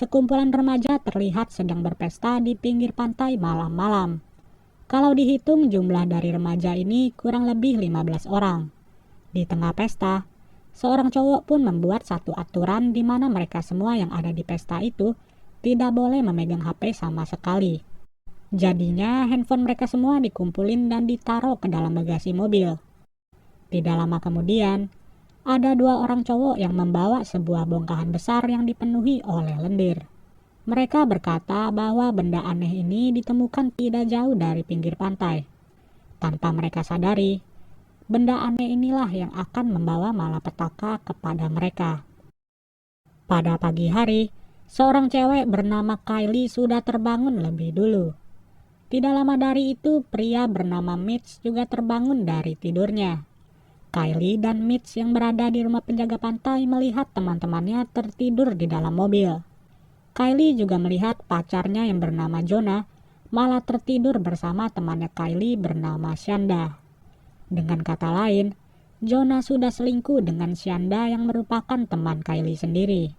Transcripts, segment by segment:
sekumpulan remaja terlihat sedang berpesta di pinggir pantai malam-malam. Kalau dihitung jumlah dari remaja ini kurang lebih 15 orang. Di tengah pesta, seorang cowok pun membuat satu aturan di mana mereka semua yang ada di pesta itu tidak boleh memegang HP sama sekali. Jadinya handphone mereka semua dikumpulin dan ditaruh ke dalam bagasi mobil. Tidak lama kemudian, ada dua orang cowok yang membawa sebuah bongkahan besar yang dipenuhi oleh lendir. Mereka berkata bahwa benda aneh ini ditemukan tidak jauh dari pinggir pantai. Tanpa mereka sadari, benda aneh inilah yang akan membawa malapetaka kepada mereka. Pada pagi hari, seorang cewek bernama Kylie sudah terbangun lebih dulu. Tidak lama dari itu, pria bernama Mitch juga terbangun dari tidurnya. Kylie dan Mitch yang berada di rumah penjaga pantai melihat teman-temannya tertidur di dalam mobil. Kylie juga melihat pacarnya yang bernama Jonah malah tertidur bersama temannya Kylie bernama Shanda. Dengan kata lain, Jonah sudah selingkuh dengan Shanda yang merupakan teman Kylie sendiri.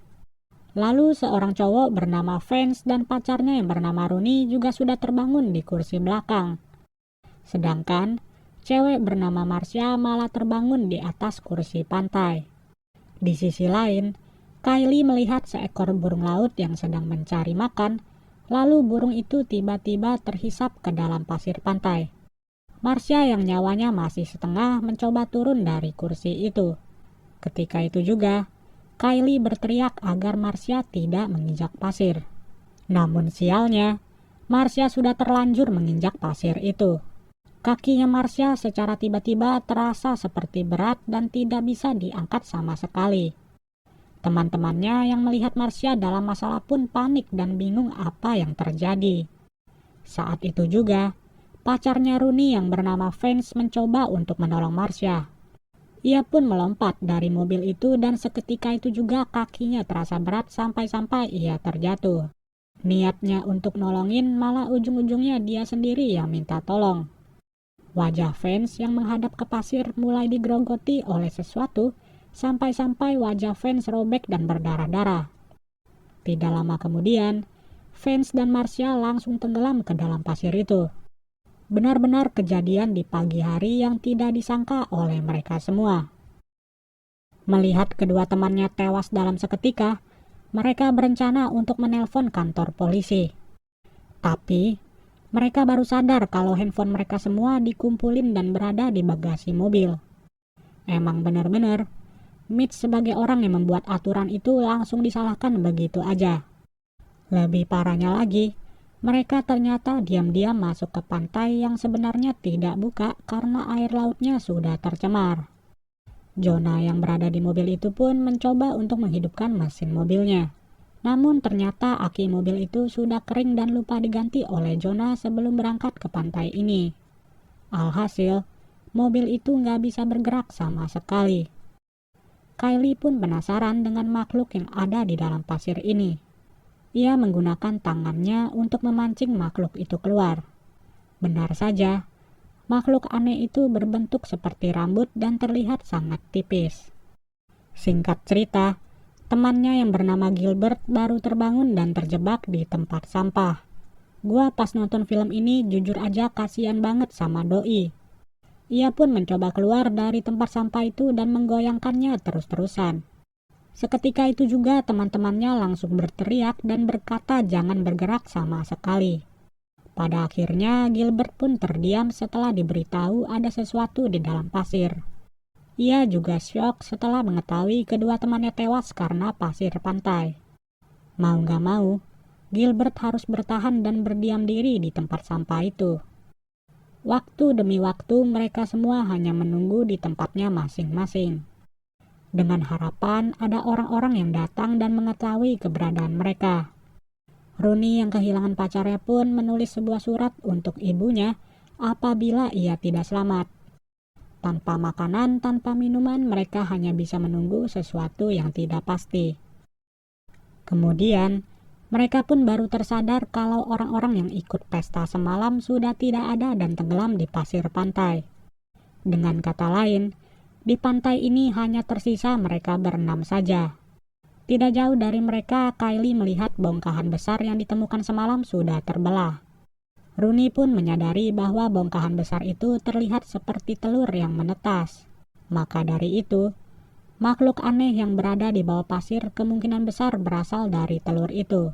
Lalu seorang cowok bernama Vance dan pacarnya yang bernama Rooney juga sudah terbangun di kursi belakang. Sedangkan cewek bernama Marcia malah terbangun di atas kursi pantai. Di sisi lain, Kylie melihat seekor burung laut yang sedang mencari makan, lalu burung itu tiba-tiba terhisap ke dalam pasir pantai. Marcia yang nyawanya masih setengah mencoba turun dari kursi itu. Ketika itu juga, Kylie berteriak agar Marcia tidak menginjak pasir. Namun sialnya, Marcia sudah terlanjur menginjak pasir itu. Kakinya Marcia secara tiba-tiba terasa seperti berat dan tidak bisa diangkat sama sekali. Teman-temannya yang melihat Marcia dalam masalah pun panik dan bingung apa yang terjadi. Saat itu juga, pacarnya Rooney yang bernama Vance mencoba untuk menolong Marcia. Ia pun melompat dari mobil itu dan seketika itu juga kakinya terasa berat sampai-sampai ia terjatuh. Niatnya untuk nolongin malah ujung-ujungnya dia sendiri yang minta tolong. Wajah Vance yang menghadap ke pasir mulai digerogoti oleh sesuatu sampai-sampai wajah Vance robek dan berdarah-darah. Tidak lama kemudian, Vance dan Marcia langsung tenggelam ke dalam pasir itu. Benar-benar kejadian di pagi hari yang tidak disangka oleh mereka semua. Melihat kedua temannya tewas dalam seketika, mereka berencana untuk menelpon kantor polisi. Tapi, mereka baru sadar kalau handphone mereka semua dikumpulin dan berada di bagasi mobil. Emang benar-benar, Mitch sebagai orang yang membuat aturan itu langsung disalahkan begitu aja. Lebih parahnya lagi, mereka ternyata diam-diam masuk ke pantai yang sebenarnya tidak buka karena air lautnya sudah tercemar. Jonah yang berada di mobil itu pun mencoba untuk menghidupkan mesin mobilnya. Namun ternyata aki mobil itu sudah kering dan lupa diganti oleh Jonah sebelum berangkat ke pantai ini. Alhasil, mobil itu nggak bisa bergerak sama sekali. Kylie pun penasaran dengan makhluk yang ada di dalam pasir ini. Ia menggunakan tangannya untuk memancing makhluk itu keluar. Benar saja, makhluk aneh itu berbentuk seperti rambut dan terlihat sangat tipis. Singkat cerita, temannya yang bernama Gilbert baru terbangun dan terjebak di tempat sampah. Gua pas nonton film ini jujur aja kasihan banget sama Doi. Ia pun mencoba keluar dari tempat sampah itu dan menggoyangkannya terus-terusan. Seketika itu juga teman-temannya langsung berteriak dan berkata jangan bergerak sama sekali. Pada akhirnya Gilbert pun terdiam setelah diberitahu ada sesuatu di dalam pasir. Ia juga syok setelah mengetahui kedua temannya tewas karena pasir pantai. Mau gak mau, Gilbert harus bertahan dan berdiam diri di tempat sampah itu. Waktu demi waktu mereka semua hanya menunggu di tempatnya masing-masing. Dengan harapan ada orang-orang yang datang dan mengetahui keberadaan mereka. Rooney yang kehilangan pacarnya pun menulis sebuah surat untuk ibunya apabila ia tidak selamat. Tanpa makanan, tanpa minuman, mereka hanya bisa menunggu sesuatu yang tidak pasti. Kemudian, mereka pun baru tersadar kalau orang-orang yang ikut pesta semalam sudah tidak ada dan tenggelam di pasir pantai. Dengan kata lain, di pantai ini hanya tersisa mereka berenam saja. Tidak jauh dari mereka, Kylie melihat bongkahan besar yang ditemukan semalam sudah terbelah. Rooney pun menyadari bahwa bongkahan besar itu terlihat seperti telur yang menetas. Maka dari itu, makhluk aneh yang berada di bawah pasir kemungkinan besar berasal dari telur itu.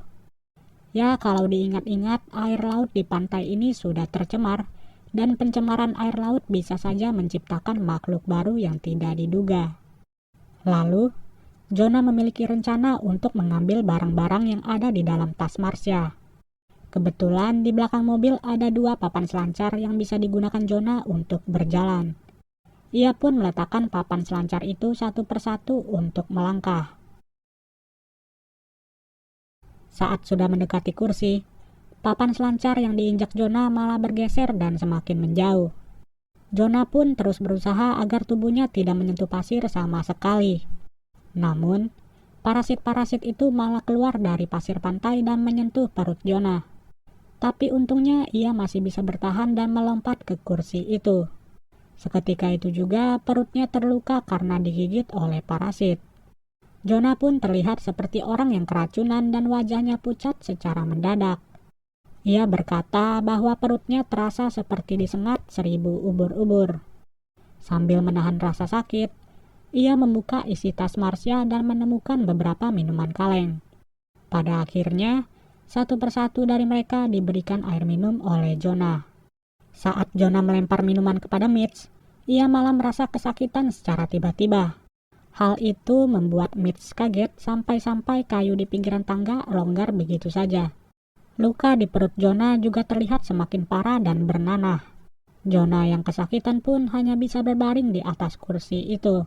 Ya, kalau diingat-ingat, air laut di pantai ini sudah tercemar, dan pencemaran air laut bisa saja menciptakan makhluk baru yang tidak diduga. Lalu, Jonah memiliki rencana untuk mengambil barang-barang yang ada di dalam tas Marsha. Kebetulan di belakang mobil ada 2 papan selancar yang bisa digunakan Jonah untuk berjalan. Ia pun meletakkan papan selancar itu satu persatu untuk melangkah. Saat sudah mendekati kursi, papan selancar yang diinjak Jonah malah bergeser dan semakin menjauh. Jonah pun terus berusaha agar tubuhnya tidak menyentuh pasir sama sekali. Namun, parasit-parasit itu malah keluar dari pasir pantai dan menyentuh perut Jonah. Tapi untungnya ia masih bisa bertahan dan melompat ke kursi itu. Seketika itu juga perutnya terluka karena digigit oleh parasit. Jonah pun terlihat seperti orang yang keracunan dan wajahnya pucat secara mendadak. Ia berkata bahwa perutnya terasa seperti disengat 1000 ubur-ubur. Sambil menahan rasa sakit, ia membuka isi tas Marsha dan menemukan beberapa minuman kaleng. Pada akhirnya, satu persatu dari mereka diberikan air minum oleh Jonah. Saat Jonah melempar minuman kepada Mitch, ia malah merasa kesakitan secara tiba-tiba. Hal itu membuat Mitch kaget sampai-sampai kayu di pinggiran tangga longgar begitu saja. Luka di perut Jonah juga terlihat semakin parah dan bernanah. Jonah yang kesakitan pun hanya bisa berbaring di atas kursi itu.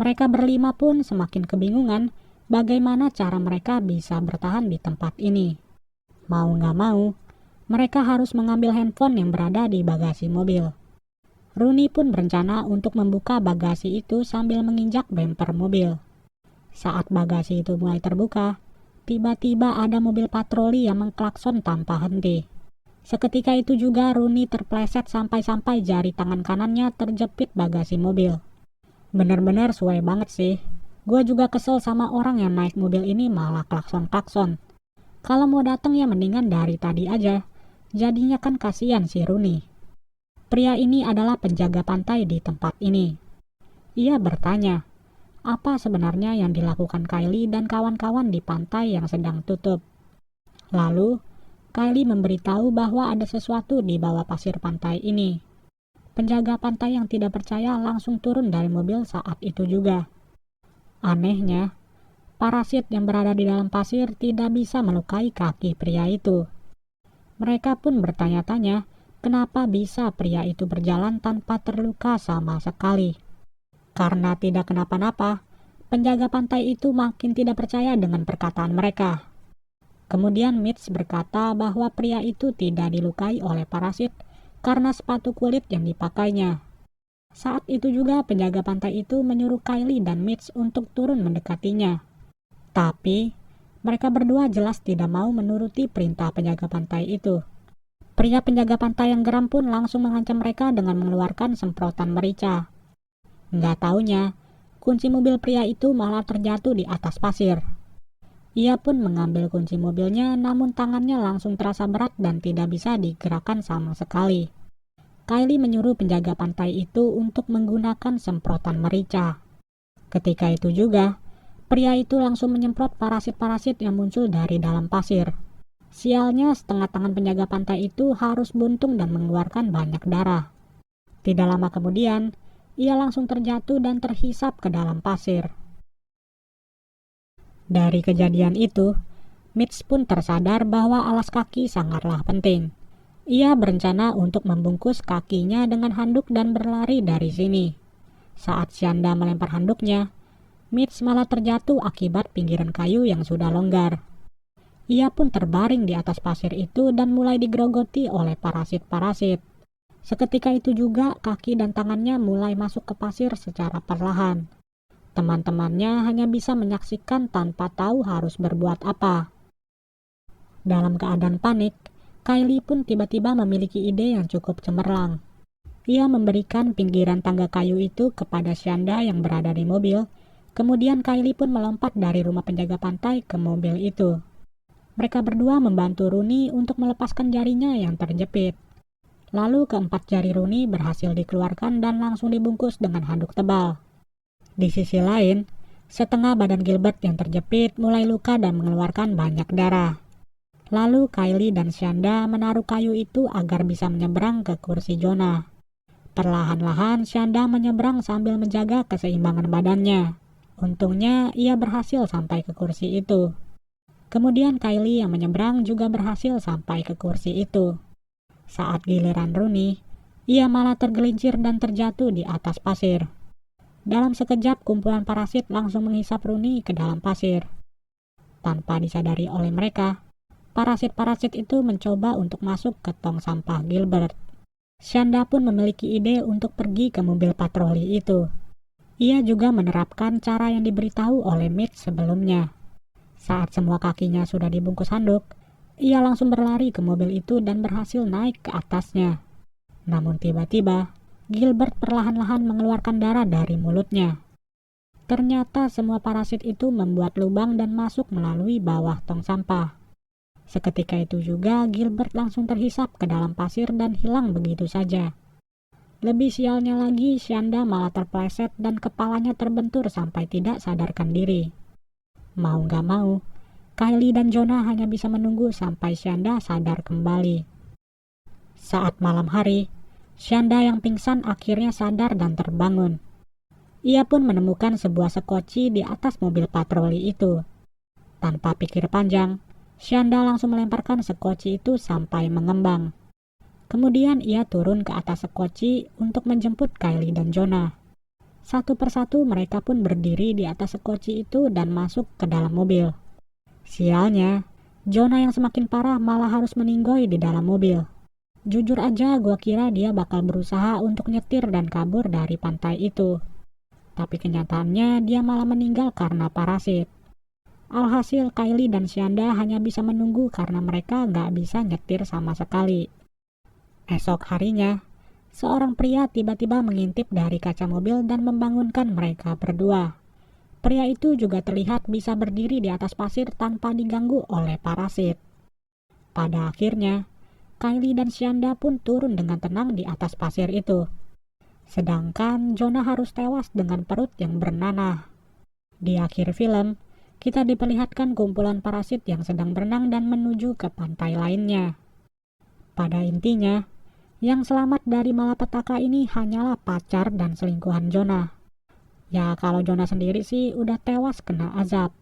Mereka berlima pun semakin kebingungan bagaimana cara mereka bisa bertahan di tempat ini. Mau nggak mau, mereka harus mengambil handphone yang berada di bagasi mobil. Rooney pun berencana untuk membuka bagasi itu sambil menginjak bemper mobil. Saat bagasi itu mulai terbuka, tiba-tiba ada mobil patroli yang mengklakson tanpa henti. Seketika itu juga Rooney terpleset sampai-sampai jari tangan kanannya terjepit bagasi mobil. Bener-bener suwe banget sih. Gue juga kesel sama orang yang naik mobil ini malah klakson-klakson. Kalau mau datang ya mendingan dari tadi aja. Jadinya kan kasihan si Rooney. Pria ini adalah penjaga pantai di tempat ini. Ia bertanya, apa sebenarnya yang dilakukan Kylie dan kawan-kawan di pantai yang sedang tutup. Lalu, Kylie memberitahu bahwa ada sesuatu di bawah pasir pantai ini. Penjaga pantai yang tidak percaya langsung turun dari mobil saat itu juga. Anehnya, parasit yang berada di dalam pasir tidak bisa melukai kaki pria itu. Mereka pun bertanya-tanya, kenapa bisa pria itu berjalan tanpa terluka sama sekali. Karena tidak kenapa-napa, penjaga pantai itu makin tidak percaya dengan perkataan mereka. Kemudian Mitch berkata bahwa pria itu tidak dilukai oleh parasit karena sepatu kulit yang dipakainya. Saat itu juga penjaga pantai itu menyuruh Kylie dan Mitch untuk turun mendekatinya. Tapi, mereka berdua jelas tidak mau menuruti perintah penjaga pantai itu. Pria penjaga pantai yang geram pun langsung mengancam mereka dengan mengeluarkan semprotan merica. Nggak taunya, kunci mobil pria itu malah terjatuh di atas pasir. Ia pun mengambil kunci mobilnya, namun tangannya langsung terasa berat dan tidak bisa digerakkan sama sekali. Kylie menyuruh penjaga pantai itu untuk menggunakan semprotan merica. Ketika itu juga, pria itu langsung menyemprot parasit-parasit yang muncul dari dalam pasir. Sialnya, setengah tangan penjaga pantai itu harus buntung dan mengeluarkan banyak darah. Tidak lama kemudian, ia langsung terjatuh dan terhisap ke dalam pasir. Dari kejadian itu, Mitch pun tersadar bahwa alas kaki sangatlah penting. Ia berencana untuk membungkus kakinya dengan handuk dan berlari dari sini. Saat Shanda melempar handuknya, Mitch malah terjatuh akibat pinggiran kayu yang sudah longgar. Ia pun terbaring di atas pasir itu dan mulai digerogoti oleh parasit-parasit. Seketika itu juga kaki dan tangannya mulai masuk ke pasir secara perlahan. Teman-temannya hanya bisa menyaksikan tanpa tahu harus berbuat apa. Dalam keadaan panik, Kylie pun tiba-tiba memiliki ide yang cukup cemerlang. Ia memberikan pinggiran tangga kayu itu kepada Shanda yang berada di mobil Kemudian Kylie pun melompat dari rumah penjaga pantai ke mobil itu. Mereka berdua membantu Rooney untuk melepaskan jarinya yang terjepit. Lalu keempat jari Rooney berhasil dikeluarkan dan langsung dibungkus dengan handuk tebal. Di sisi lain, setengah badan Gilbert yang terjepit mulai luka dan mengeluarkan banyak darah. Lalu Kylie dan Shanda menaruh kayu itu agar bisa menyeberang ke kursi Jonah. Perlahan-lahan Shanda menyeberang sambil menjaga keseimbangan badannya. Untungnya ia berhasil sampai ke kursi itu. Kemudian Kylie yang menyeberang juga berhasil sampai ke kursi itu. Saat giliran Rooney, ia malah tergelincir dan terjatuh di atas pasir. Dalam sekejap kumpulan parasit langsung menghisap Rooney ke dalam pasir. Tanpa disadari oleh mereka, parasit-parasit itu mencoba untuk masuk ke tong sampah Gilbert. Shanda pun memiliki ide untuk pergi ke mobil patroli itu. Ia juga menerapkan cara yang diberitahu oleh Mitch sebelumnya. Saat semua kakinya sudah dibungkus handuk, ia langsung berlari ke mobil itu dan berhasil naik ke atasnya. Namun tiba-tiba, Gilbert perlahan-lahan mengeluarkan darah dari mulutnya. Ternyata semua parasit itu membuat lubang dan masuk melalui bawah tong sampah. Seketika itu juga Gilbert langsung terhisap ke dalam pasir dan hilang begitu saja. Lebih sialnya lagi, Shanda malah terpleset dan kepalanya terbentur sampai tidak sadarkan diri. Mau gak mau, Kylie dan Jonah hanya bisa menunggu sampai Shanda sadar kembali. Saat malam hari, Shanda yang pingsan akhirnya sadar dan terbangun. Ia pun menemukan sebuah sekoci di atas mobil patroli itu. Tanpa pikir panjang, Shanda langsung melemparkan sekoci itu sampai mengembang. Kemudian ia turun ke atas sekoci untuk menjemput Kylie dan Jonah. Satu persatu mereka pun berdiri di atas sekoci itu dan masuk ke dalam mobil. Sialnya, Jonah yang semakin parah malah harus meninggoy di dalam mobil. Jujur aja gua kira dia bakal berusaha untuk nyetir dan kabur dari pantai itu. Tapi kenyataannya dia malah meninggal karena parasit. Alhasil Kylie dan Shanda hanya bisa menunggu karena mereka gak bisa nyetir sama sekali. Esok harinya, seorang pria tiba-tiba mengintip dari kaca mobil dan membangunkan mereka berdua. Pria itu juga terlihat bisa berdiri di atas pasir tanpa diganggu oleh parasit. Pada akhirnya, Kylie dan Shanda pun turun dengan tenang di atas pasir itu. Sedangkan Jonah harus tewas dengan perut yang bernanah. Di akhir film, kita diperlihatkan kumpulan parasit yang sedang berenang dan menuju ke pantai lainnya. Pada intinya, yang selamat dari malapetaka ini hanyalah pacar dan selingkuhan Jonah. Ya kalau Jonah sendiri sih udah tewas kena azab.